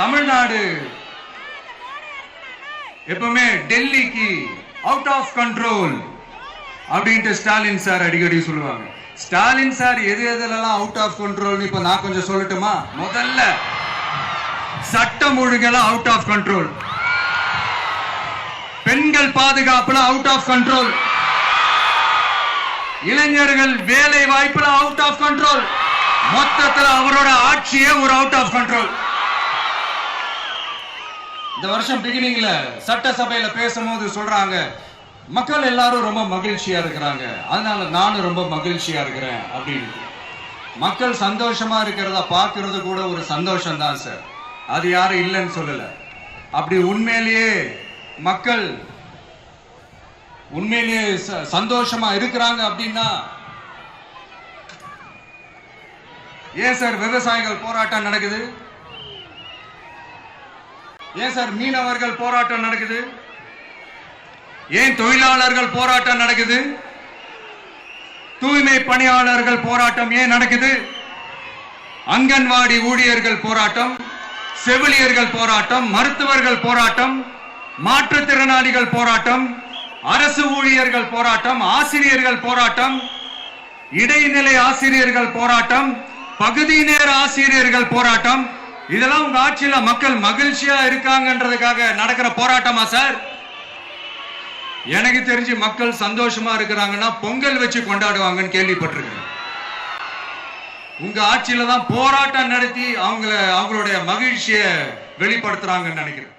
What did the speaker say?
தமிழ்நாடு எப்பவுமே டெல்லிக்கு out of control அப்படின்ட்டு ஸ்டாலின் சார் அடிக்கடி சொல்லுவாங்க. ஸ்டாலின் சார் எது எதுலாம் அவுட் ஆஃப் கண்ட்ரோல் இப்ப நான் கொஞ்சம் சொல்லட்டுமா? முதல்ல சட்டம் ஒழுங்கெல்லாம் அவுட் ஆஃப் கண்ட்ரோல், பெண்கள் பாதுகாப்புல அவுட் ஆஃப் கண்ட்ரோல், இளைஞர்கள் வேலை வாய்ப்புல அவுட் ஆஃப் கண்ட்ரோல், மொத்தத்தில் அவரோட ஆட்சியே ஒரு அவுட் ஆஃப் கண்ட்ரோல். இந்த வருஷம் பிகினிங்ல சட்டசபையில பேசும்போது சொல்றாங்க, மக்கள் எல்லாரும் ரொம்ப மகிழ்ச்சியா இருக்கிறாங்க, அதனால நானும் ரொம்ப மகிழ்ச்சியா இருக்கிறேன் அப்படின்னு. மக்கள் சந்தோஷமா இருக்கிறத பார்க்கிறது கூட ஒரு சந்தோஷம் தான் சார், அது யாரும் இல்லைன்னு சொல்லல. அப்படி உண்மையிலேயே மக்கள் உண்மையிலேயே சந்தோஷமா இருக்கிறாங்க அப்படின்னா ஏன் சார் விவசாயிகள் போராட்டம் நடக்குது? ஏன் சார் மீனவர்கள் போராட்டம் நடக்குது? ஏன் தொழிலாளர்கள் போராட்டம் நடக்குது? தூய்மை பணியாளர்கள் போராட்டம் ஏன் நடக்குது? அங்கன்வாடி ஊழியர்கள் போராட்டம், செவிலியர்கள் போராட்டம், மருத்துவர்கள் போராட்டம், மாற்றுத்திறனாளிகள் போராட்டம், அரசு ஊழியர்கள் போராட்டம், ஆசிரியர்கள் போராட்டம், இடைநிலை ஆசிரியர்கள் போராட்டம், பகுதி நேர ஆசிரியர்கள் போராட்டம். இதெல்லாம் உங்க ஆட்சியில மக்கள் மகிழ்ச்சியா இருக்காங்கன்றதுக்காக நடக்கிற போராட்டமா சார்? எனக்கு தெரிஞ்சு மக்கள் சந்தோஷமா இருக்கிறாங்கன்னா பொங்கல் வச்சு கொண்டாடுவாங்கன்னு கேள்விப்பட்டிருக்கேன். உங்க ஆட்சியில தான் போராட்டம் நடத்தி அவங்களுடைய மகிழ்ச்சியை வெளிப்படுத்துறாங்கன்னு நினைக்கிறேன்.